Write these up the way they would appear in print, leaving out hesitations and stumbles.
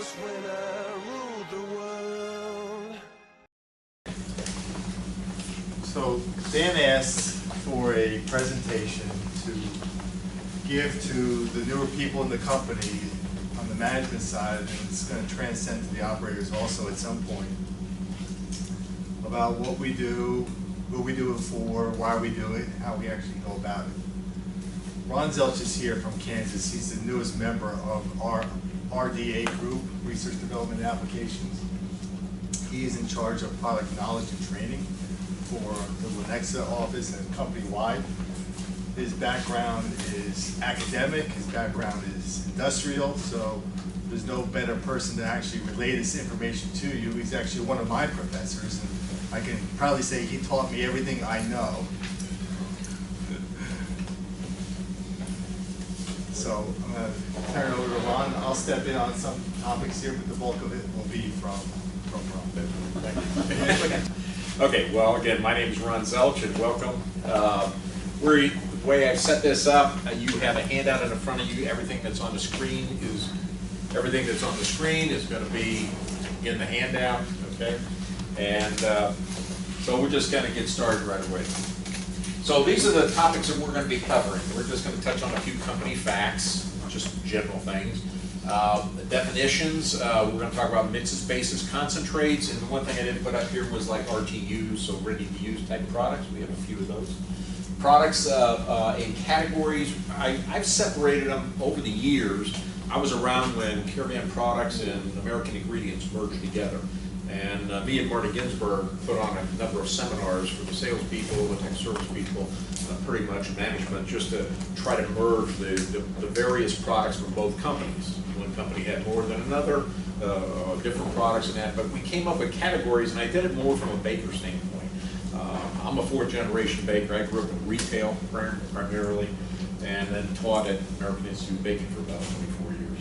was when I ruled the world. So Dan asked for a presentation to give to the newer people in the company on the management side, and it's going to transcend to the operators also at some point, about what we do, who we do it for, why we do it, how we actually go about it. Ron Zelch is here from Kansas. He's the newest member of our RDA group, Research Development and Applications. He is in charge of product knowledge and training for the Lenexa office and company-wide. His background is academic, his background is industrial, so there's no better person to actually relay this information to you. He's actually one of my professors, and I can probably say he taught me everything I know. So I'm going to turn it over to Ron. I'll step in on some topics here, but the bulk of it will be from Ron. Thank you. Okay, well, again, my name is Ron Zelch, and welcome. The way I've set this up, you have a handout in the front of you. Everything that's on the screen is going to be in the handout, okay? And so we're just going to get started right away. So these are the topics that we're going to be covering. We're just going to touch on a few company facts, just general things. Definitions, we're going to talk about mixes, bases, concentrates, and the one thing I didn't put up here was like RTUs, so ready-to-use type products. We have a few of those. Products in categories, I've separated them over the years. I was around when Caravan Products and American Ingredients merged together. And me and Marty Ginsburg put on a number of seminars for the salespeople, the tech service people, pretty much management, just to try to merge the various products from both companies. One company had more than another, different products and that, but we came up with categories, and I did it more from a baker standpoint. I'm a fourth-generation baker. I grew up in retail primarily, and then taught at American Institute of Baking for about 24 years.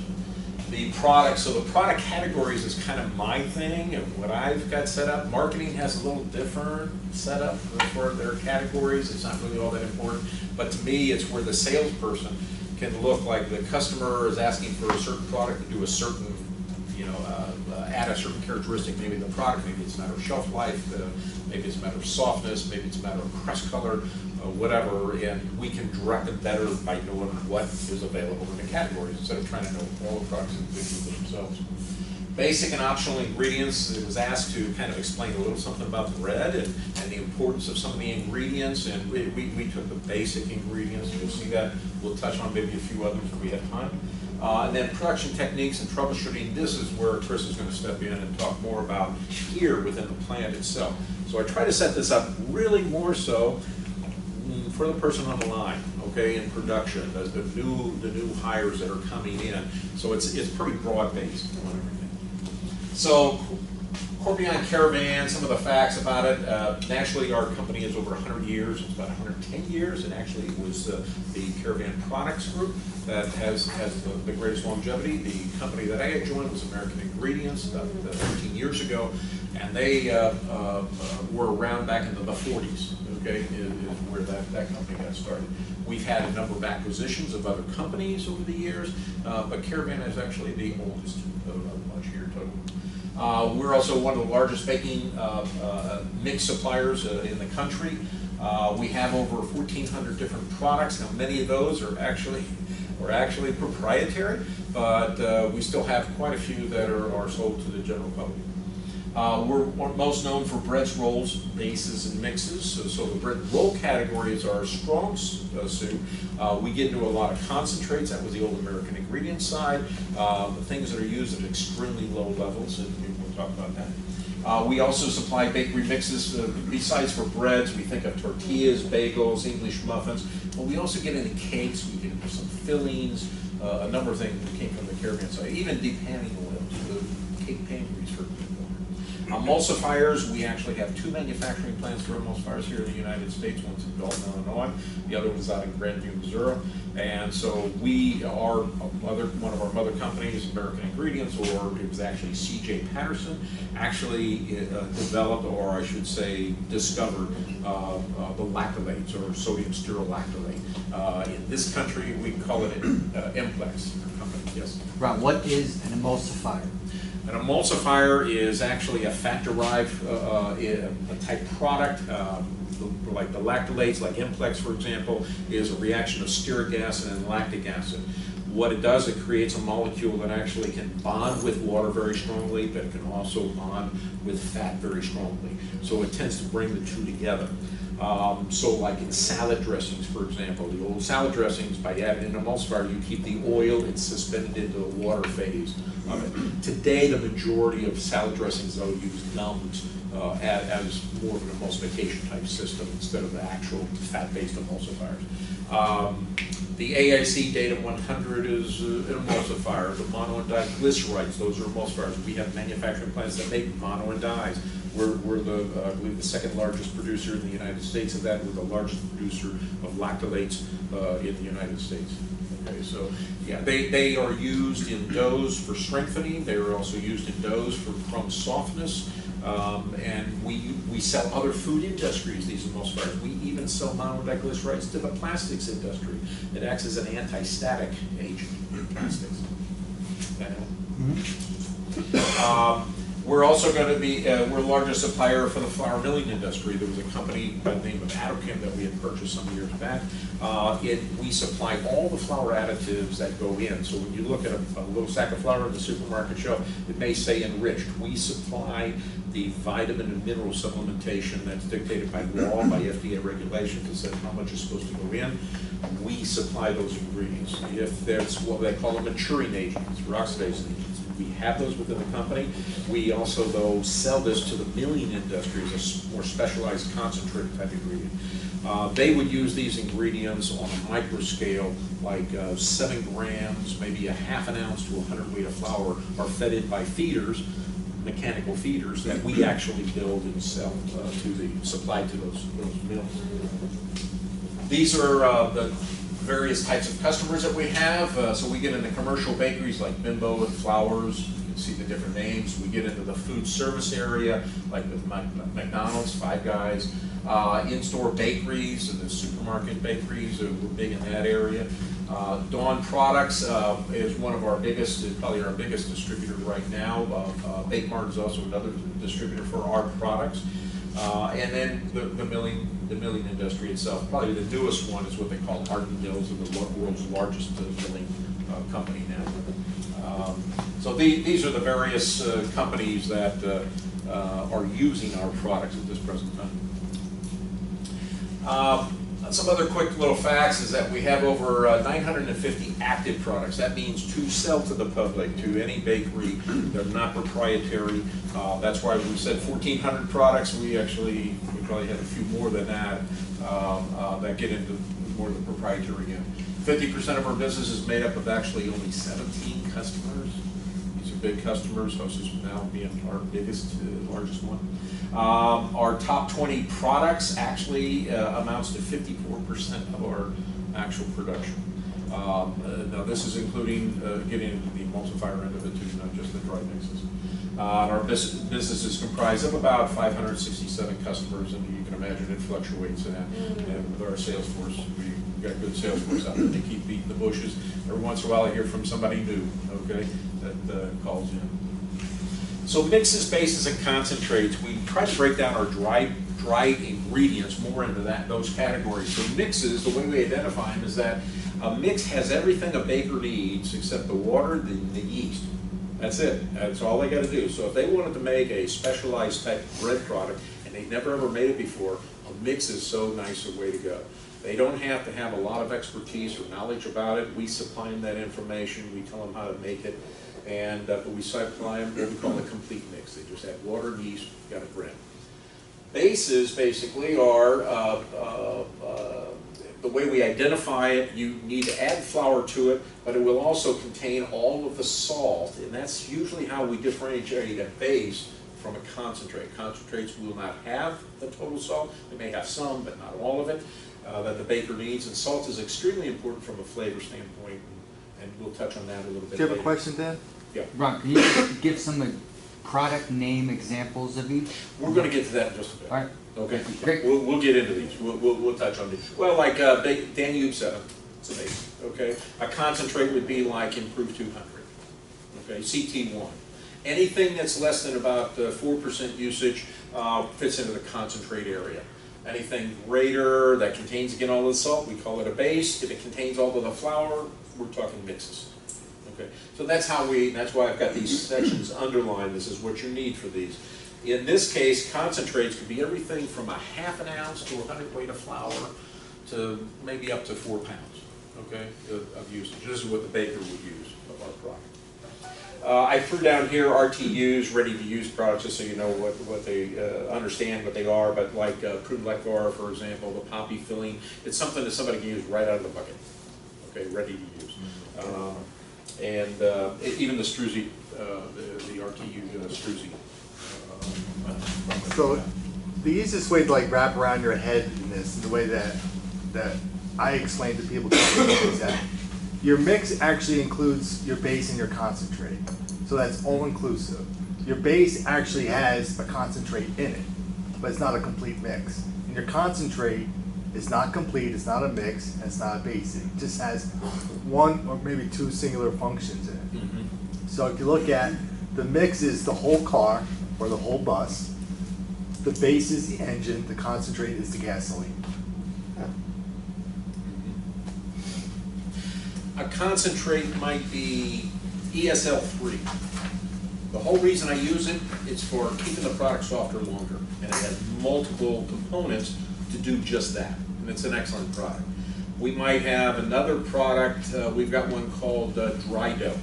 The product, so the product categories is kind of my thing and what I've got set up. Marketing has a little different setup for their categories. It's not really all that important, but to me, it's where the salesperson can look like the customer is asking for a certain product to do a certain, add a certain characteristic, maybe in the product, maybe it's a matter of shelf life, maybe it's a matter of softness, maybe it's a matter of crust color, whatever, and we can direct it better by knowing what is available in the categories instead of trying to know all the products individually themselves. Basic and optional ingredients, it was asked to kind of explain a little something about the bread and the importance of some of the ingredients, and we took the basic ingredients. You'll see that. We'll touch on maybe a few others if we have time. And then production techniques and troubleshooting. This is where Chris is going to step in and talk more about here within the plant itself. So I try to set this up really more so for the person on the line, okay, in production, the new hires that are coming in. So it's pretty broad based on everything. So Corbion Caravan, some of the facts about it. Naturally, our company is over 100 years. It's about 110 years, and actually it was the Caravan Products Group that has the greatest longevity. The company that I had joined was American Ingredients about 13 years ago, and they were around back in the 40s, okay, is where that company got started. We've had a number of acquisitions of other companies over the years, but Caravan is actually the oldest of a bunch here total. We're also one of the largest baking mix suppliers in the country. We have over 1,400 different products. Now, many of those are actually proprietary, but we still have quite a few that are sold to the general public. We're most known for breads, rolls, bases, and mixes. So the bread roll category is our strong suit. We get into a lot of concentrates. That was the old American Ingredients side. The things that are used at extremely low levels, and we'll talk about that. We also supply bakery mixes. Besides for breads, we think of tortillas, bagels, English muffins. But we also get into cakes. We get into some fillings, a number of things that came from the Caravan side. Even depanning oils, the cake pan grease for people. Emulsifiers, we actually have two manufacturing plants for emulsifiers here in the United States. One's in Dalton, Illinois. The other one's out in Grandview, Missouri. And so we are one of our mother companies, American Ingredients, or it was actually C.J. Patterson, actually developed, or I should say discovered, the lactylates, or sodium stearolactylate. In this country, we call it Emplex. Yes. Ron, what is an emulsifier? An emulsifier is actually a fat-derived a type product, like the lactolates, like Implex, for example, is a reaction of stearic acid and lactic acid. What it does, it creates a molecule that actually can bond with water very strongly, but it can also bond with fat very strongly. So it tends to bring the two together. So like in salad dressings, for example, the old salad dressings, by adding an emulsifier, you keep the oil, it's suspended into the water phase of it. Today, the majority of salad dressings, though, use gums as more of an emulsification type system instead of the actual fat-based emulsifiers. The AIC Datum 100 is an emulsifier. The mono and diglycerides, those are emulsifiers. We have manufacturing plants that make mono and dyes. We're I believe, the second largest producer in the United States of that. We're the largest producer of lactolates in the United States. Okay, so yeah, they are used in doughs for strengthening. They are also used in doughs for crumb softness. And we sell other food industries these emulsifiers. We even sell monodiglycerides to the plastics industry. It acts as an anti-static agent in plastics. We're also going to be, we're the largest supplier for the flour milling industry. There was a company by the name of Adochem that we had purchased some years back. We supply all the flour additives that go in. So when you look at a little sack of flour in the supermarket shelf, it may say enriched. We supply the vitamin and mineral supplementation that's dictated by law, by FDA regulations, that says how much is supposed to go in. We supply those ingredients. If there's what they call a maturing agent, it's peroxidase agents. We have those within the company. We also, though, sell this to the milling industry as a more specialized concentrate type ingredient. They would use these ingredients on a micro scale, like 7 grams, maybe a ½ an ounce to 100 weight of flour are fed in by feeders, mechanical feeders that we actually build and sell supply to those mills. These are the various types of customers that we have. So we get into commercial bakeries like Bimbo and Flowers. You can see the different names. We get into the food service area like with McDonald's, Five Guys, in-store bakeries and the supermarket bakeries. We're big in that area. Dawn Products is one of our biggest, probably our biggest distributor right now. Bake Mart is also another distributor for our products. And then the milling industry itself, probably the newest one is what they call Ardent Mills, and the world's largest milling company now. So these are the various companies that are using our products at this present time. Some other quick little facts is that we have over 950 active products. That means to sell to the public, to any bakery. They're not proprietary. That's why we said 1,400 products. We probably have a few more than that that get into more of the proprietary again. 50% of our business is made up of actually only 17 customers. These are big customers. Host is now being our biggest, largest one. Our top 20 products actually amounts to 54% of our actual production. Now this is including getting into the emulsifier end of it too, not just the dry mixes. Our business is comprised of about 567 customers, and you can imagine it fluctuates. And with our sales force, we've got good sales force out there. They keep beating the bushes. Every once in a while I hear from somebody new, okay, that calls in. So mixes, bases, and concentrates, we try to break down our dry ingredients more into those categories. So mixes, the way we identify them is that a mix has everything a baker needs except the water, the yeast. That's it. That's all they got to do. So if they wanted to make a specialized type of bread product and they've never ever made it before, a mix is so nice a way to go. They don't have to have a lot of expertise or knowledge about it. We supply them that information. We tell them how to make it. And but we supply them what we call a complete mix. They just add water, yeast, got a bread. Bases basically are the way we identify it. You need to add flour to it, but it will also contain all of the salt, and that's usually how we differentiate a base from a concentrate. Concentrates will not have the total salt. They may have some, but not all of it, that the baker needs. And salt is extremely important from a flavor standpoint, and we'll touch on that a little bit later. Do you have a question, Dan? Yeah. Ron, can you give some product name examples of each? We're going to get to that in just a bit. All right. Okay. Great. We'll get into these. We'll touch on these. Well, like Danube 7, it's a base. Okay. A concentrate would be like Improve 200. Okay. CT1. Anything that's less than about 4% usage fits into the concentrate area. Anything greater that contains, again, all of the salt, we call it a base. If it contains all of the flour, we're talking mixes. Okay, so that's why I've got these sections underlined. This is what you need for these. In this case, concentrates could be everything from a ½ ounce to 100 weight of flour to maybe up to 4 pounds, okay, of usage. This is what the baker would use of our product. I threw down here RTUs, ready-to-use products, just so you know what they understand what they are. But like Prune Lecvar, for example, the poppy filling, it's something that somebody can use right out of the bucket. Okay, ready to use. Even the Struzzi, the RTU Struzzi. So the easiest way to like wrap around your head in this, the way that I explain to people is that your mix actually includes your base and your concentrate. So that's all inclusive. Your base actually has a concentrate in it, but it's not a complete mix. And your concentrate is not complete, it's not a mix, and it's not a base. It just has one or maybe two singular functions in it. Mm-hmm. So if you look at the mix is the whole car or the whole bus, the base is the engine, the concentrate is the gasoline. A concentrate might be ESL3. The whole reason I use it is for keeping the product softer longer, and it has multiple components to do just that, and it's an excellent product. We might have another product, we've got one called Dry Dough.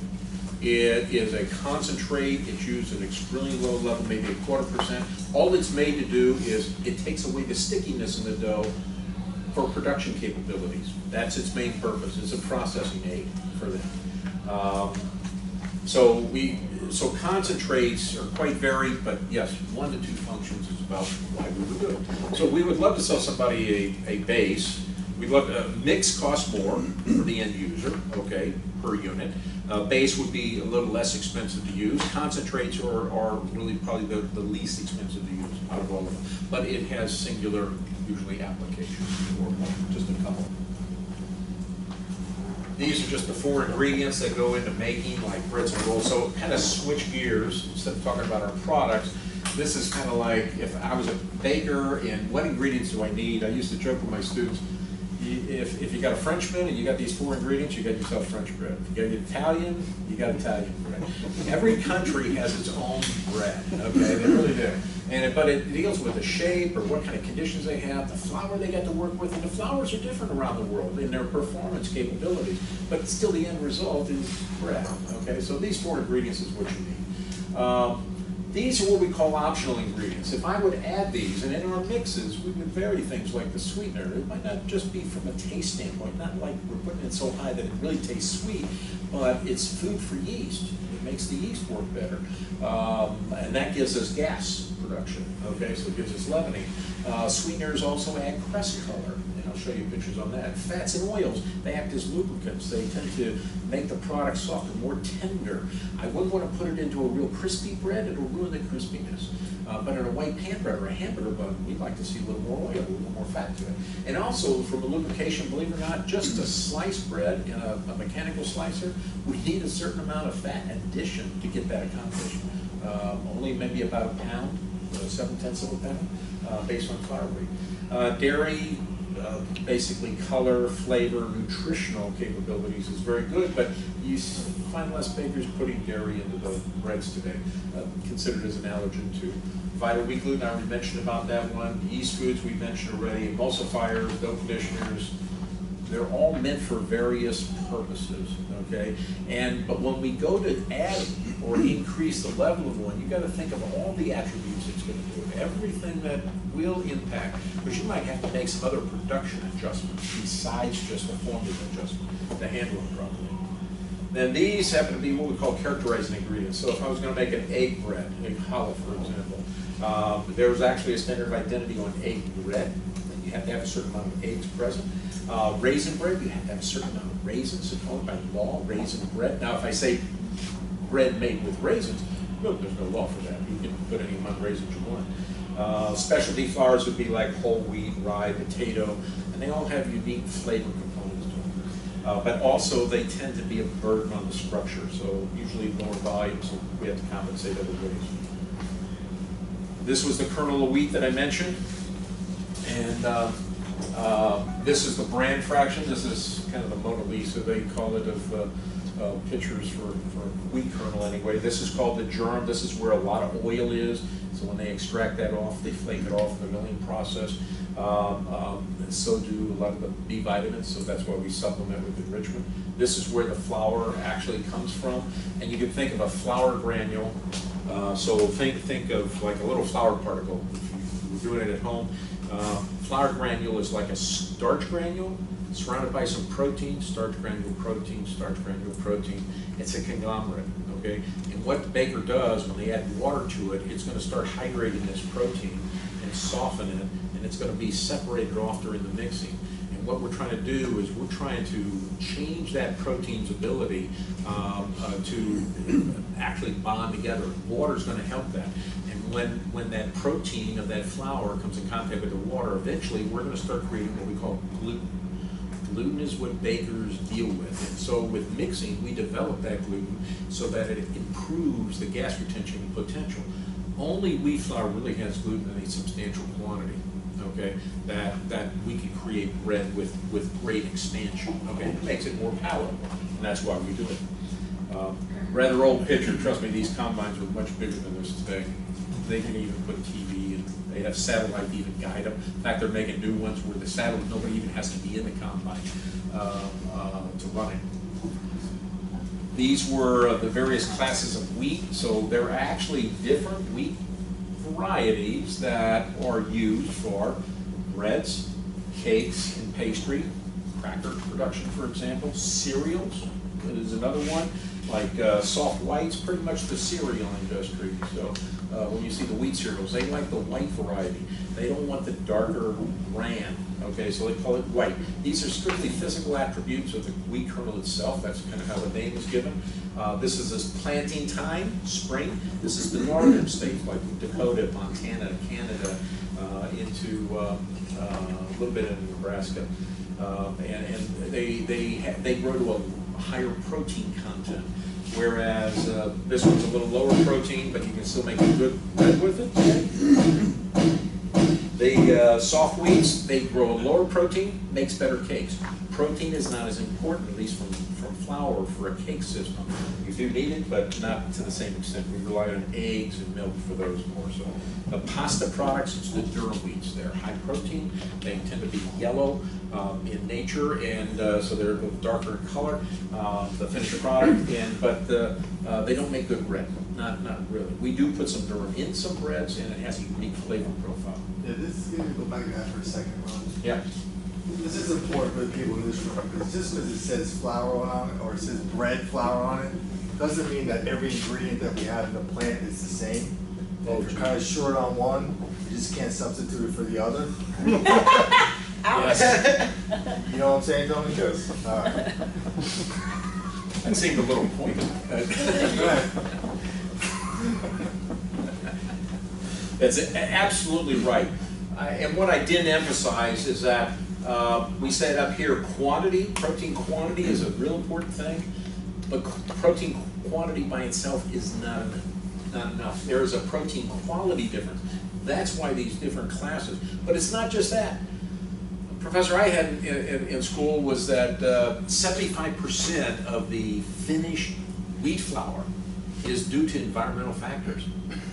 It is a concentrate, it's used at an extremely low level, maybe 1/4%. All it's made to do is it takes away the stickiness in the dough for production capabilities. That's its main purpose. It's a processing aid for them. So concentrates are quite varied, but yes, 1 to 2 functions is about why we would do it. So we would love to sell somebody a base. We'd love a mix costs more for the end user, okay, per unit. Base would be a little less expensive to use. Concentrates are really probably the least expensive to use out of all of them. But it has singular, usually, applications, or just a couple. These are just the 4 ingredients that go into making, like breads and rolls. So kind of switch gears, instead of talking about our products, this is kind of like if I was a baker and what ingredients do I need? I used to joke with my students, if you got a Frenchman and you got these 4 ingredients, you got yourself French bread. If you got Italian, you got Italian bread. Every country has its own bread, okay? They really do. But it deals with the shape or what kind of conditions they have, the flour they got to work with, and the flours are different around the world in their performance capabilities. But still the end result is bread, okay? So these 4 ingredients is what you need. These are what we call optional ingredients. If I would add these, and in our mixes, we would vary things like the sweetener. It might not just be from a taste standpoint, not like we're putting it so high that it really tastes sweet, but it's food for yeast. It makes the yeast work better. And that gives us gas production, okay, so it gives us leavening. Sweeteners also add crest color. I'll show you pictures on that. Fats and oils, they act as lubricants. They tend to make the product softer, more tender. I wouldn't want to put it into a real crispy bread. It'll ruin the crispiness. But in a white pan bread or a hamburger bun, we'd like to see a little more oil, a little more fat to it. And also, from a lubrication, believe it or not, just to slice bread in a mechanical slicer, we need a certain amount of fat addition to get that accomplished. Only maybe about a pound, 7/10 of a pound, based on flour weight. Dairy, basically color, flavor, nutritional capabilities is very good, but you find less bakers putting dairy into the breads today, considered as an allergen too. Vital wheat gluten, I already mentioned about that one. Yeast foods we mentioned already, emulsifiers, dough conditioners, they're all meant for various purposes, okay? But when we go to add or increase the level of one, you got to think of all the attributes it's going to do, everything that will impact, because you might have to make some other production adjustments besides just a formula adjustment to handle it properly. Then these happen to be what we call characterizing ingredients. So if I was going to make an egg bread, egg challah, for example, there's actually a standard of identity on egg bread. You have to have a certain amount of eggs present. Raisin bread, you have to have a certain amount of raisins. It's called by law, raisin bread. Now, if I say bread made with raisins, look, there's no law for that. You can put any amount of raisins you want. Specialty flours would be like whole wheat, rye, potato, and they all have unique flavor components to them. but also they tend to be a burden on the structure, so usually lower volume, so we have to compensate other ways. This was the kernel of wheat that I mentioned, and this is the bran fraction. This is kind of the Mona Lisa, they call it, of pictures for wheat kernel anyway. This is called the germ. This is where a lot of oil is, so when they extract that off, they flake it off in the milling process. And so do a lot of the B vitamins, so that's why we supplement with enrichment. This is where the flour actually comes from, and you can think of a flour granule. So think of like a little flour particle. If you're doing it at home, flour granule is like a starch granule surrounded by some protein, starch granule protein, starch granule protein. It's a conglomerate, okay? And what the baker does when they add water to it, it's going to start hydrating this protein and soften it, and it's going to be separated off during the mixing. And what we're trying to do is we're trying to change that protein's ability to actually bond together. Water is going to help that. And when that protein of that flour comes in contact with the water, eventually we're going to start creating what we call gluten. Gluten is what bakers deal with. And so with mixing, we develop that gluten so that it improves the gas retention potential. Only wheat flour really has gluten in a substantial quantity, okay, that we can create bread with great expansion, okay? It makes it more palatable, and that's why we do it. Rather old picture, trust me, these combines are much bigger than this today. They can even put TV, and they have satellite to even guide them. In fact, they're making new ones where the satellite, nobody even has to be in the combine to run it. These were the various classes of wheat, so there are actually different wheat varieties that are used for breads, cakes, and pastry, cracker production, for example. Cereals is another one, like soft whites, pretty much the cereal industry. So when you see the wheat cereals, they like the white variety. They don't want the darker bran, okay, so they call it white. These are strictly physical attributes of the wheat kernel itself. That's kind of how the name is given. This is this planting time, spring. This is the northern states like Dakota, Montana, Canada, into a little bit in Nebraska. And they grow to a higher protein content, whereas this one's a little lower protein, but you can still make a good bread with it. The soft wheats, they grow a lower protein, makes better cakes. Protein is not as important, at least from flour, for a cake system. You do need it, but not to the same extent. We rely on eggs and milk for those more so. The pasta products, it's the durum wheats. They're high protein. They tend to be yellow in nature, and so they're a little darker in color, the finished product, but they don't make good bread. Not really. We do put some durum in some breads, and it has a unique flavor profile. Yeah, this is going to go back to that for a second, Ron. Yeah. This is important for the people in this room, because just because it says flour on it, or it says bread flour on it, doesn't mean that every ingredient that we have in the plant is the same. And if you're kind of short on one, you just can't substitute it for the other. Yes. You know what I'm saying, Tony? Yes. All right. That seemed a little pointed. That's absolutely right. And what I didn't emphasize is that we said up here quantity, protein quantity is a real important thing, but protein quantity by itself is not enough. There is a protein quality difference. That's why these different classes. But it's not just that. A professor I had in school was that 75% of the finished wheat flour is due to environmental factors.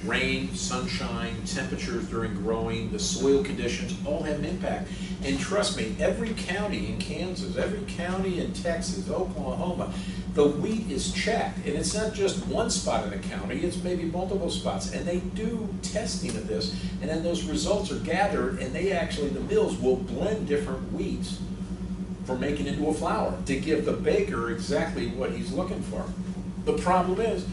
Rain, sunshine, temperatures during growing, the soil conditions all have an impact. And trust me, every county in Kansas, every county in Texas, Oklahoma, the wheat is checked. And it's not just one spot in the county, it's maybe multiple spots. And they do testing of this, and then those results are gathered, and they actually, the mills will blend different wheats for making into a flour to give the baker exactly what he's looking for. The problem is,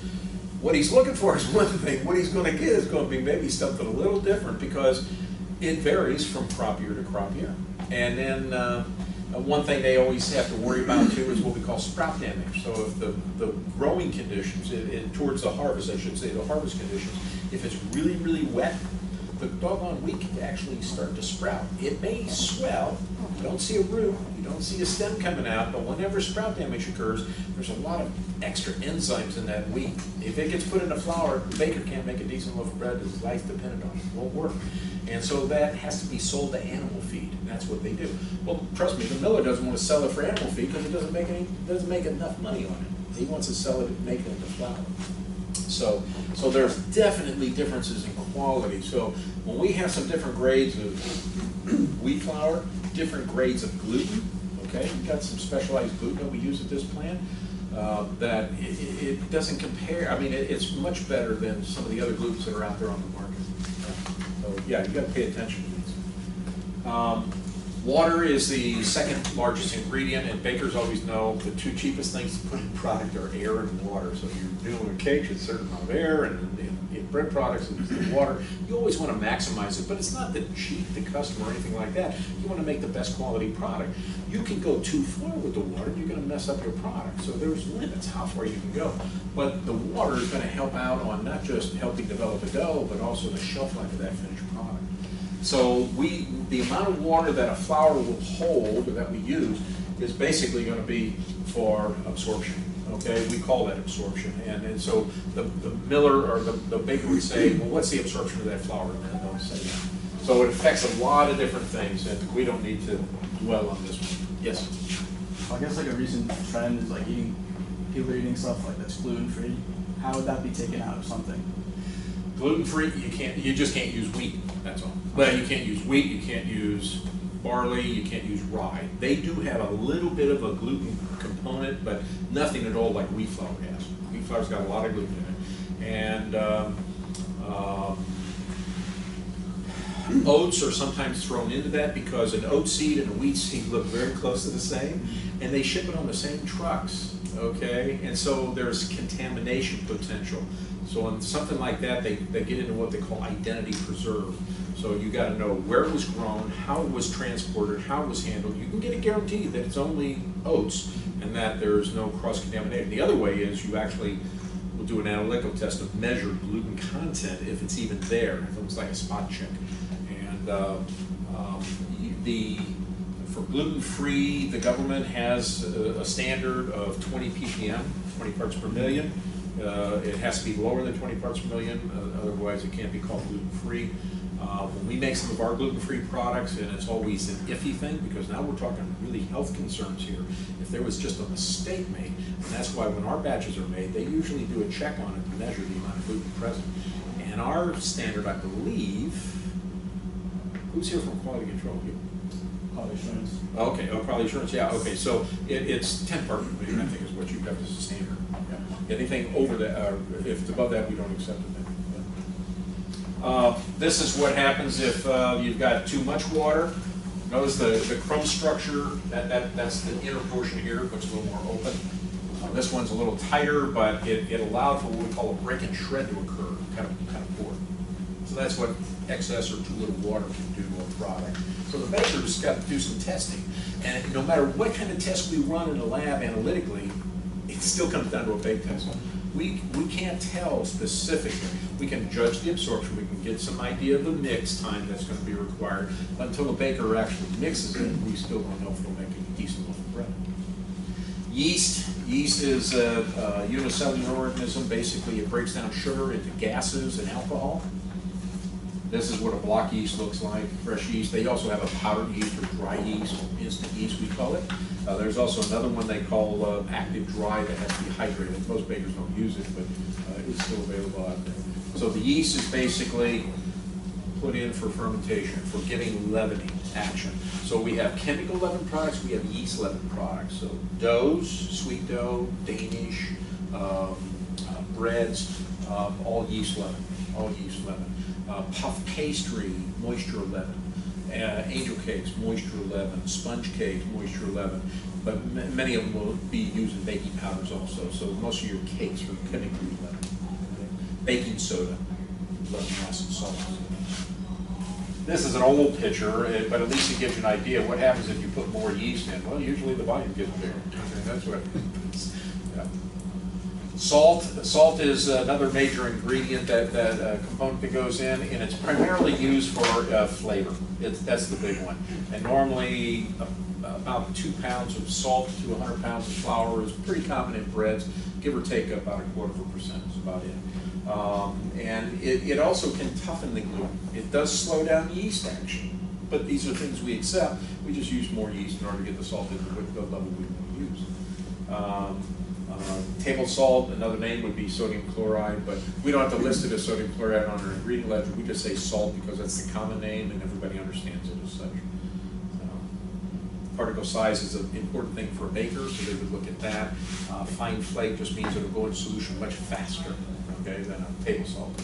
what he's looking for is one thing. What he's going to get is going to be maybe something a little different, because it varies from crop year to crop year. And then one thing they always have to worry about too is what we call sprout damage. So if the growing conditions, towards the harvest, I should say, the harvest conditions, if it's really, really wet, the doggone wheat can actually start to sprout. It may swell, you don't see a root, you don't see a stem coming out, but whenever sprout damage occurs, there's a lot of extra enzymes in that wheat. If it gets put in a flour, the baker can't make a decent loaf of bread, his life dependent on it, it won't work. And so that has to be sold to animal feed, and that's what they do. Well, trust me, the miller doesn't want to sell it for animal feed because it doesn't make enough money on it. He wants to sell it and make it into flour. So there's definitely differences in quality. So when we have some different grades of wheat flour, different grades of gluten, okay, we've got some specialized gluten that we use at this plant, that it doesn't compare. I mean, it's much better than some of the other glutens that are out there on the market. So yeah, you got to pay attention to these. Water is the second largest ingredient, and bakers always know the two cheapest things to put in product are air and water. So you're doing a cake, it's a certain amount of air, and in bread products, it's the water. You always want to maximize it, but it's not to cheat the customer or anything like that. You want to make the best quality product. You can go too far with the water, and you're going to mess up your product. So there's limits how far you can go. But the water is going to help out on not just helping develop the dough, but also the shelf life of that finished product. So the amount of water that a flour will hold, or that we use, is basically going to be for absorption. Okay, we call that absorption. And so the miller or the baker would say, well, what's the absorption of that flour? And they'll say that. So it affects a lot of different things, and we don't need to dwell on this one. Yes? I guess like a recent trend is like people are eating stuff like that's gluten-free. How would that be taken out of something? Gluten-free, you just can't use wheat, that's all. But you can't use wheat, you can't use barley, you can't use rye. They do have a little bit of a gluten component, but nothing at all like wheat flour has. Wheat flour's got a lot of gluten in it. And oats are sometimes thrown into that because an oat seed and a wheat seed look very close to the same, and they ship it on the same trucks, okay? And so there's contamination potential. So on something like that, they get into what they call identity preserve. So you got to know where it was grown, how it was transported, how it was handled. You can get a guarantee that it's only oats and that there's no cross-contamination. The other way is you actually will do an analytical test of measured gluten content if it's even there. It looks like a spot check. And for gluten-free, the government has a standard of 20 ppm, 20 parts per million. It has to be lower than 20 parts per million, otherwise it can't be called gluten-free. When we make some of our gluten-free products, and it's always an iffy thing, because now we're talking really health concerns here. If there was just a mistake made, and that's why when our batches are made, they usually do a check on it to measure the amount of gluten present. And our standard, I believe, who's here from quality control? Quality assurance. Okay, quality assurance, yeah, okay, so it's 10 parts per million, I think, is what you have as a standard. Yeah. Anything over that, if it's above that, we don't accept it. This is what happens if you've got too much water. Notice the crumb structure, that's the inner portion here, which is a little more open. This one's a little tighter, but it allowed for what we call a break and shred to occur, kind of pour. So that's what excess or too little water can do to a product. So the baker's got to do some testing. And no matter what kind of test we run in the lab analytically, it still comes down to a bake test. We can't tell specifically. We can judge the absorption, we can get some idea of the mix time that's going to be required, but until the baker actually mixes it, we still don't know if we'll make a decent loaf of bread. Yeast is a unicellular organism. Basically, it breaks down sugar into gases and alcohol. This is what a block yeast looks like, fresh yeast. They also have a powdered yeast or dry yeast, or instant yeast we call it. There's also another one they call active dry that has to be hydrated. Most bakers don't use it, but it's still available out there. So the yeast is basically put in for fermentation, for giving leavening action. So we have chemical leaven products, we have yeast leaven products. So doughs, sweet dough, Danish, breads, all yeast leaven. Puff pastry, moisture leaven. Angel cakes, moisture leaven. Sponge cakes, moisture leaven. But many of them will be using baking powders also. So most of your cakes are chemically leavened. Baking soda, leaven, acid, salt. This is an old picture, but at least it gives you an idea of what happens if you put more yeast in. Well, usually the volume gets bigger. Okay, that's what happens. Yeah. Salt is another major ingredient that component that goes in, and it's primarily used for flavor. That's the big one. And normally about 2 pounds of salt to 100 pounds of flour is pretty common in breads, give or take about 1/4% is about it. And it also can toughen the gluten. It does slow down yeast action, but these are things we accept. We just use more yeast in order to get the salt into the level we want to use. Table salt, another name would be sodium chloride, but we don't have to list it as sodium chloride on our ingredient ledger. We just say salt because that's the common name and everybody understands it as such. Particle size is an important thing for a baker, so they would look at that. Fine flake just means it'll go in solution much faster, okay, than a table salt.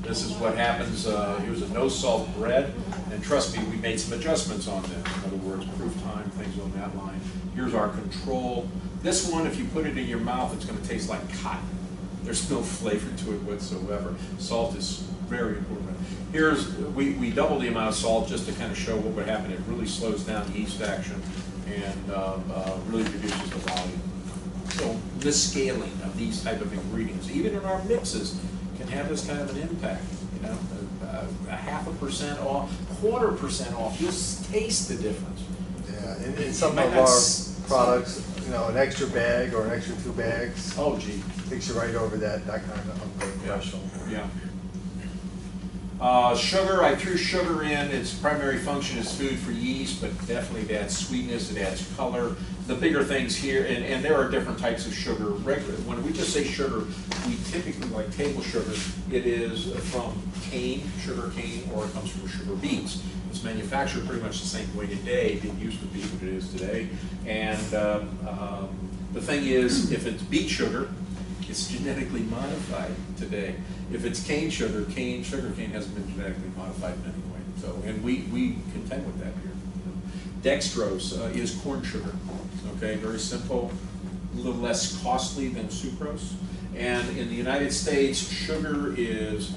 This is what happens. Here's a no salt bread, and trust me, we made some adjustments on this. In other words, proof time, things on that line. Here's our control. This one, if you put it in your mouth, it's going to taste like cotton. There's no flavor to it whatsoever. Salt is very important. We double the amount of salt just to kind of show what would happen. It really slows down yeast action and really reduces the volume. So this scaling of these type of ingredients, even in our mixes, can have this kind of an impact. You know, a 0.5% off, 1/4% off. You'll taste the difference. Yeah, in some of our products, you know, an extra bag or an extra 2 bags. Oh, gee. Takes you right over that kind of threshold. Yeah. Sugar, I threw sugar in. Its primary function is food for yeast, but definitely it adds sweetness, it adds color. The bigger things here, and there are different types of sugar. When we just say sugar, we typically, like table sugar, it is from cane, sugar cane, or it comes from sugar beets. It's manufactured pretty much the same way today. It used to be what it is today. And the thing is, if it's beet sugar, it's genetically modified today. If it's cane sugar cane hasn't been genetically modified in any way. So, and we contend with that here. Dextrose is corn sugar. Okay, very simple, a little less costly than sucrose. And in the United States, sugar is,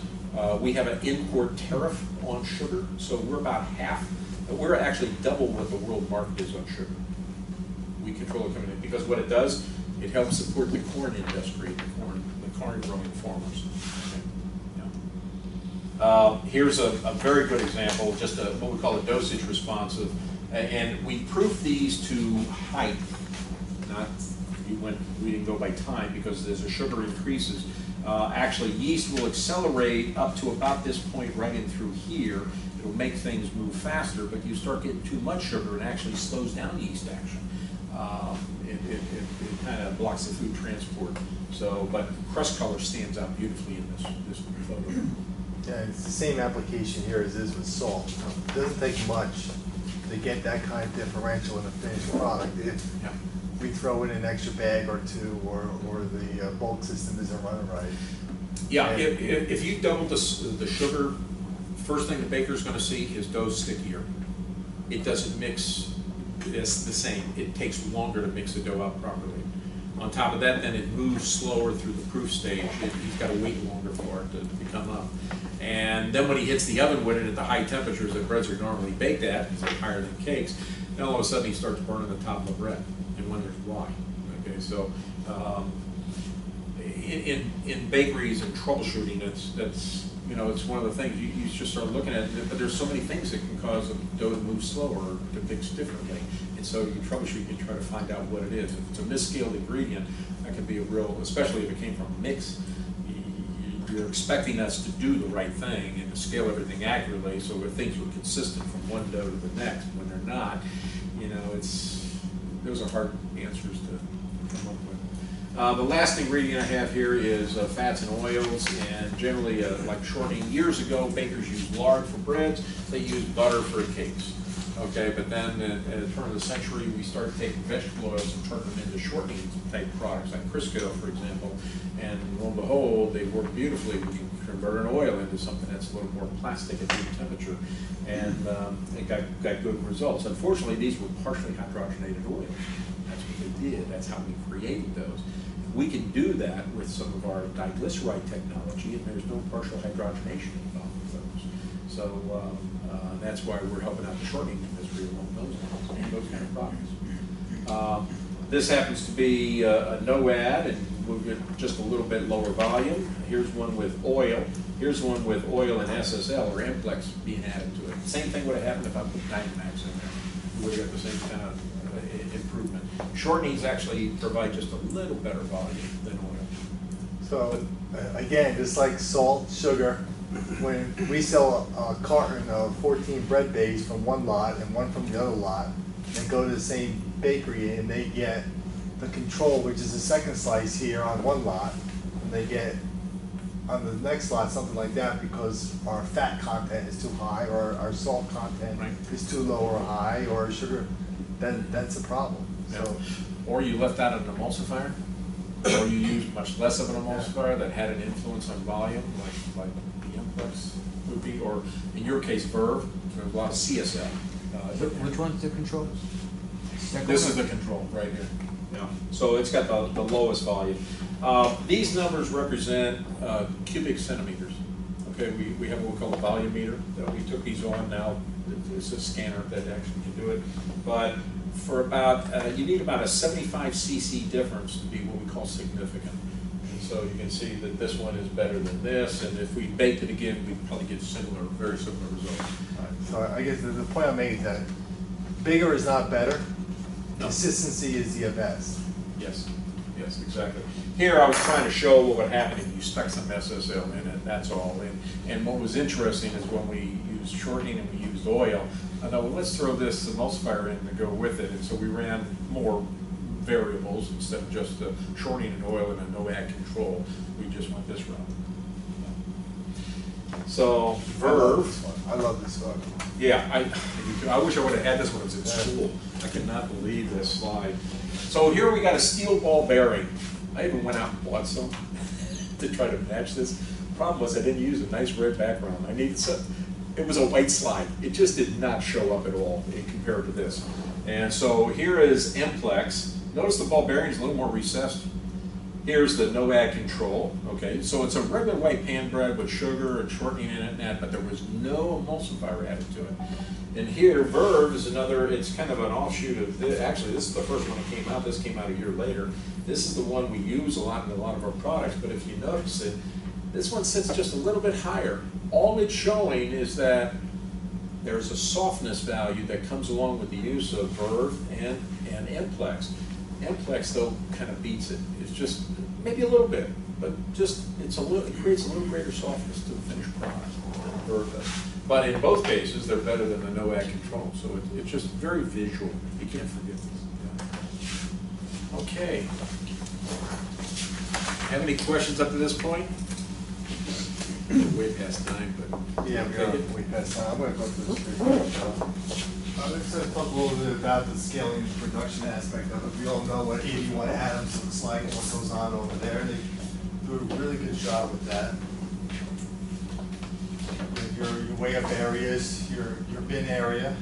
we have an import tariff on sugar, so we're about half, we're actually double what the world market is on sugar. We control it coming in, because what it does, it helps support the corn industry, the corn growing farmers. Okay. Yeah. Here's a very good example, just what we call a dosage responsive. And we proof these to height, not we didn't go by time, because as the sugar increases, actually yeast will accelerate up to about this point right in through here. It'll make things move faster, but you start getting too much sugar, it actually slows down yeast action. It kind of blocks the food transport. So, but crust color stands out beautifully in this photo. Yeah, it's the same application here as is with salt. It doesn't take much to get that kind of differential in a finished product. If we throw in an extra bag or 2, or the bulk system isn't running right. Yeah, if you double the sugar, first thing the baker's going to see is dough's stickier. It doesn't mix as the same. It takes longer to mix the dough out properly. On top of that, then it moves slower through the proof stage. He's got to wait longer for it to come up. And then when he hits the oven with it at the high temperatures that breads are normally baked at, because they're higher than cakes, then all of a sudden he starts burning the top of the bread, and wonders why. Okay, so in bakeries and troubleshooting, that's you know, it's one of the things you just start looking at. But there's so many things that can cause a dough to move slower, to mix differently, and so you can troubleshoot. You try to find out what it is. If it's a misscaled ingredient, that can be a real, especially if it came from a mix. You're expecting us to do the right thing and to scale everything accurately, so that things were consistent from one dough to the next. When they're not, you know, those are hard answers to come up with. The last ingredient I have here is fats and oils, and generally, like shortening. Years ago, bakers used lard for breads. They used butter for cakes. Okay, but then at the turn of the century, we started taking vegetable oils and turning them into shortening type products, like Crisco, for example. And lo and behold, they work beautifully. We can convert an oil into something that's a little more plastic at room temperature, and it got good results. Unfortunately, these were partially hydrogenated oils. That's what they did. That's how we created those. We can do that with some of our diglyceride technology, and there's no partial hydrogenation involved with those. So that's why we're helping out the shortening industry along those kind of products. This happens to be a NOAD, and we'll get just a little bit lower volume. Here's one with oil. Here's one with oil and SSL or Implex being added to it. Same thing would have happened if I put Dynamax in there. We would get the same kind of improvement. Shortenings actually provide just a little better volume than oil. So, again, just like salt, sugar, when we sell a carton of 14 bread bags from one lot and one from the other lot, they go to the same bakery and they get the control, which is the second slice here on one lot, and they get on the next lot something like that because our fat content is too high or our salt content Right. is too low or high or sugar, then that's a problem. Yeah. So, Or you left out an emulsifier, or you used much less of an emulsifier that had an influence on volume, like the Implex would be, or in your case, Verve, there's a lot of CSL. Which one's the control? Second This one? is the control right here. Yeah. So it's got the lowest volume. These numbers represent cubic centimeters. Okay, we have what we call a volume meter that we took these on. Now it's a scanner that actually can do it. But for about, you need about a 75 cc difference to be what we call significant. And so you can see that this one is better than this, and if we baked it again, we'd probably get similar, very similar results. so I guess the point I'm making is that bigger is not better. No. Consistency is the best. Yes, yes, exactly. Here I was trying to show what would happen if you stuck some SSL in it, that's all. And what was interesting is when we used shortening and we used oil, I thought, well, let's throw this emulsifier in to go with it. And so we ran more variables instead of just shortening and oil and a NOAC control. We just went this route. So Verve. I love this one. Yeah, I wish I would have had this when I was in school. I cannot believe this slide. So here we got a steel ball bearing. I even went out and bought some to try to match this. Problem was I didn't use a nice red background. I needed some. It was a white slide. It just did not show up at all compared to this. And so here is Implex. Notice the ball bearing is a little more recessed. Here's the NOAC control, okay? So it's a regular white pan bread with sugar and shortening in it and that, but there was no emulsifier added to it. And here, Verve is another, it's kind of an offshoot of this. Actually, this is the first one that came out. This came out a year later. This is the one we use a lot in a lot of our products, but if you notice it, this one sits just a little bit higher. All it's showing is that there's a softness value that comes along with the use of Verve and Implex. Implex, though, kind of beats it. It's just maybe a little bit, but just it creates a little greater softness to the finished product than Verve does. But in both cases, they're better than the NOAC control. So it's just very visual. You can't forget this. Yeah. Okay. Have any questions up to this point? Way past time, but Yeah, we are way past time. I'm gonna go through this pretty quick. I'm just gonna talk a little bit about the scaling and production aspect of it. We all know what 81 Adams looks like and what goes on over there. They do a really good job with that. With your weigh up areas, your bin area,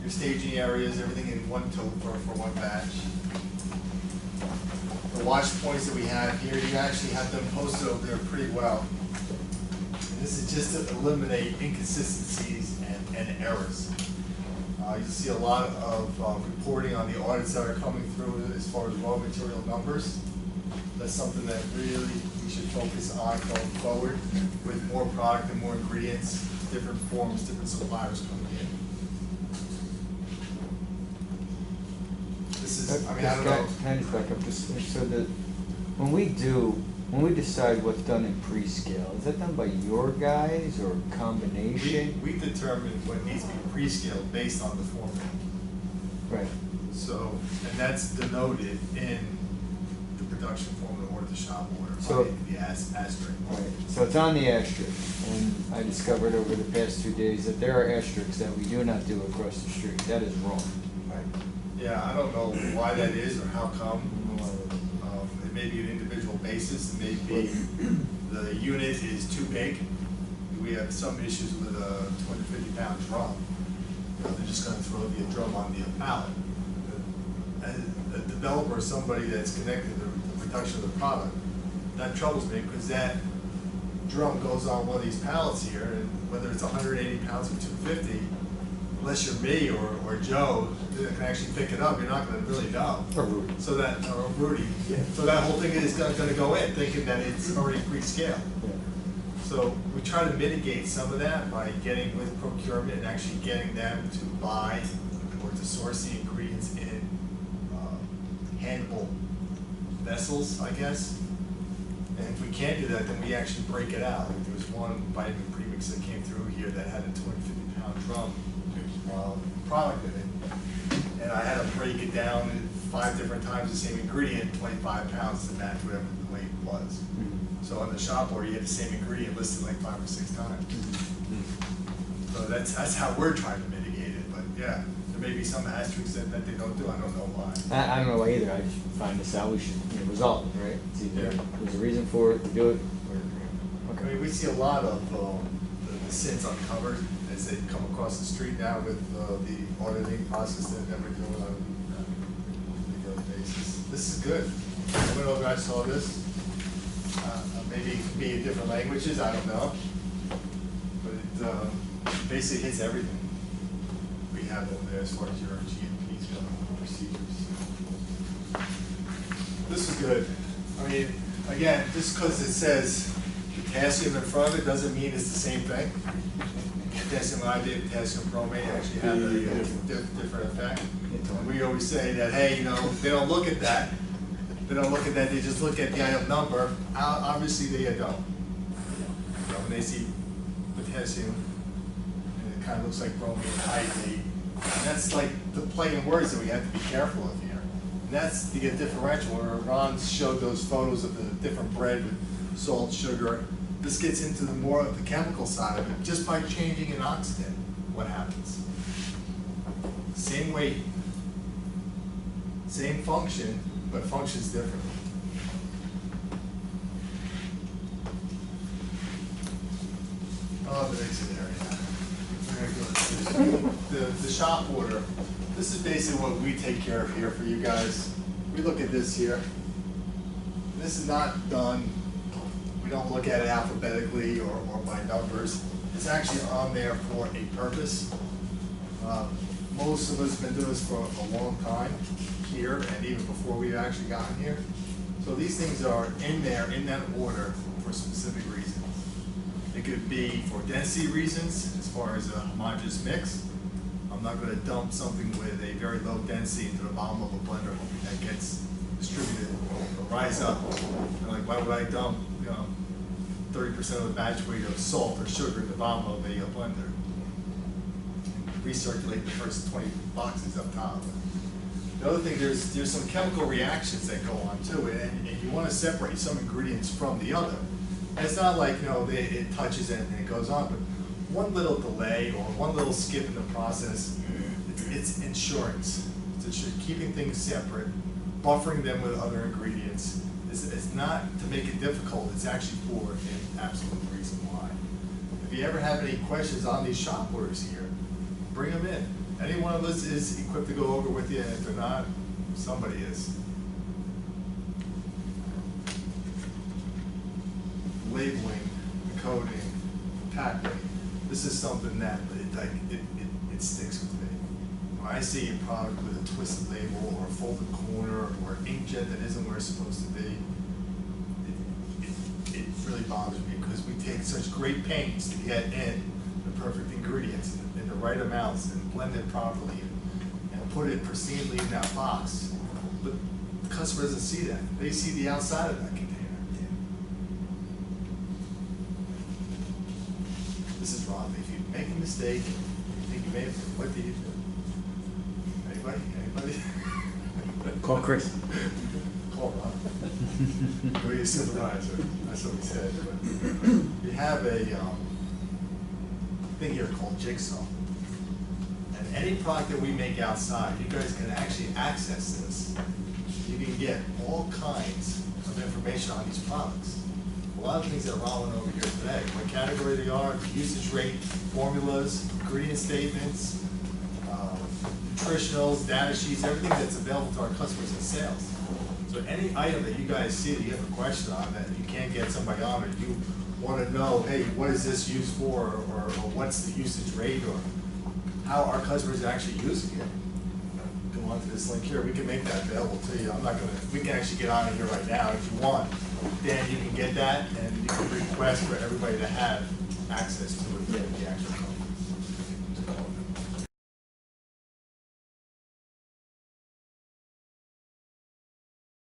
your staging areas, everything in one tote for one batch. The watch points that we have here, you actually have them posted over there pretty well. And this is just to eliminate inconsistencies and errors. You see a lot of reporting on the audits that are coming through as far as raw material numbers. That's something that really we should focus on going forward with more product and more ingredients, different forms, different suppliers coming in. This is, I mean, I don't know. Can I just back up just so that when we decide what's done in pre-scale, is that done by your guys or a combination? We determine what needs to be pre-scaled based on the format. Right. So, and that's denoted in the production formula or the shop order, So- the asterisk. Right. So it's on the asterisk, and I discovered over the past 2 days that there are asterisks that we do not do across the street. That is wrong. Right. Yeah, I don't know why that is or how come. It may be an individual basis, it may be the unit is too big. We have some issues with a 250-pound drum. They're just gonna throw the drum on the pallet. A developer, somebody that's connected to the production of the product, that troubles me because that drum goes on one of these pallets here, and whether it's 180 pounds or 250, unless you're me or Joe that can actually pick it up, you're not gonna really know. Or Rudy. So that, or Rudy, so that whole thing is gonna go in, thinking that it's already pre-scaled. So we try to mitigate some of that by getting with procurement and actually getting them to buy or to source the ingredients in handable vessels, I guess. And if we can't do that, then we actually break it out. Like, there was one vitamin premix that came through here that had a 250-pound drum product in it. And I had to break it down 5 different times the same ingredient, 25 pounds to match whatever the weight was. So on the shop order, you had the same ingredient listed like 5 or 6 times. So that's how we're trying to mitigate it. But yeah, there may be some asterisks that they don't do. I don't know why. I don't know why either. I just find this out. We should resolve it, right? It's either there's a reason for it, we do it, or I mean, we see a lot of the sins uncovered as they come across the street now with the auditing process that they're doing on a regular basis. This is good. I don't know if I saw this. Maybe it could be in different languages, I don't know. But it basically hits everything we have over there as far as your GMPs go, procedures. This is good. I mean, again, just because it says potassium in front of it doesn't mean it's the same thing. Potassium iodide, potassium bromate actually have a different effect. And we always say that, hey, they don't look at that. They don't look at that, they just look at the item number. Obviously, they don't. When they see potassium, and it kind of looks like bromate iodide. And that's like the play in words that we have to be careful of here. And that's the differential, where Ron showed those photos of the different bread with salt, sugar. This gets into the more of the chemical side of it, just by changing an oxidant, what happens? Same weight, same function, but functions differently. Oh, the exit area. Very good. The shop order. This is basically what we take care of here for you guys. We look at this here. This is not done. We don't look at it alphabetically or by numbers. It's actually on there for a purpose. Most of us have been doing this for a long time here and even before we've actually gotten here. So these things are in there in that order for specific reasons. It could be for density reasons, as far as a homogeneous mix. I'm not going to dump something with a very low density into the bottom of a blender hoping that gets distributed or rise up. And like, why would I dump 30% of the batch weight of salt or sugar at the bottom of a blender? Recirculate the first 20 boxes up top. The other thing, there's some chemical reactions that go on too, and you want to separate some ingredients from the other. And it's not like it touches it and it goes on, but one little delay or one little skip in the process, it's insurance. It's keeping things separate, buffering them with other ingredients. It's not to make it difficult. It's actually for an absolute reason why. If you ever have any questions on these shop orders here, bring them in. Any one of us is equipped to go over with you, and if they're not, somebody is. Labeling, coding, packaging. This is something that it sticks with me. When I see a product with a twisted label or a folded corner or inkjet that isn't where it's supposed to be, it really bothers me because we take such great pains to get in the perfect ingredients in the right amounts and blend it properly and put it pristinely in that box. But the customer doesn't see that. They see the outside of that container. This is wrong. If you make a mistake, you think you made it, what do you do? Anybody? Call Chris. Call Ron. Go to your supervisor. That's what we said. But we have a thing here called Jigsaw. And any product that we make outside, you guys can actually access this. You can get all kinds of information on these products. A lot of things that are rolling over here today. What category they are, the usage rate, formulas, ingredient statements, nutritionals, data sheets, everything that's available to our customers in sales. So any item that you guys see that you have a question on that you can't get somebody on, or you want to know, hey, what is this used for, or what's the usage rate, or how our customers are actually using it. Go onto this link here, we can make that available to you. I'm not gonna, we can actually get on it here right now if you want. Dan, you can get that and you can request for everybody to have access to it. Yeah.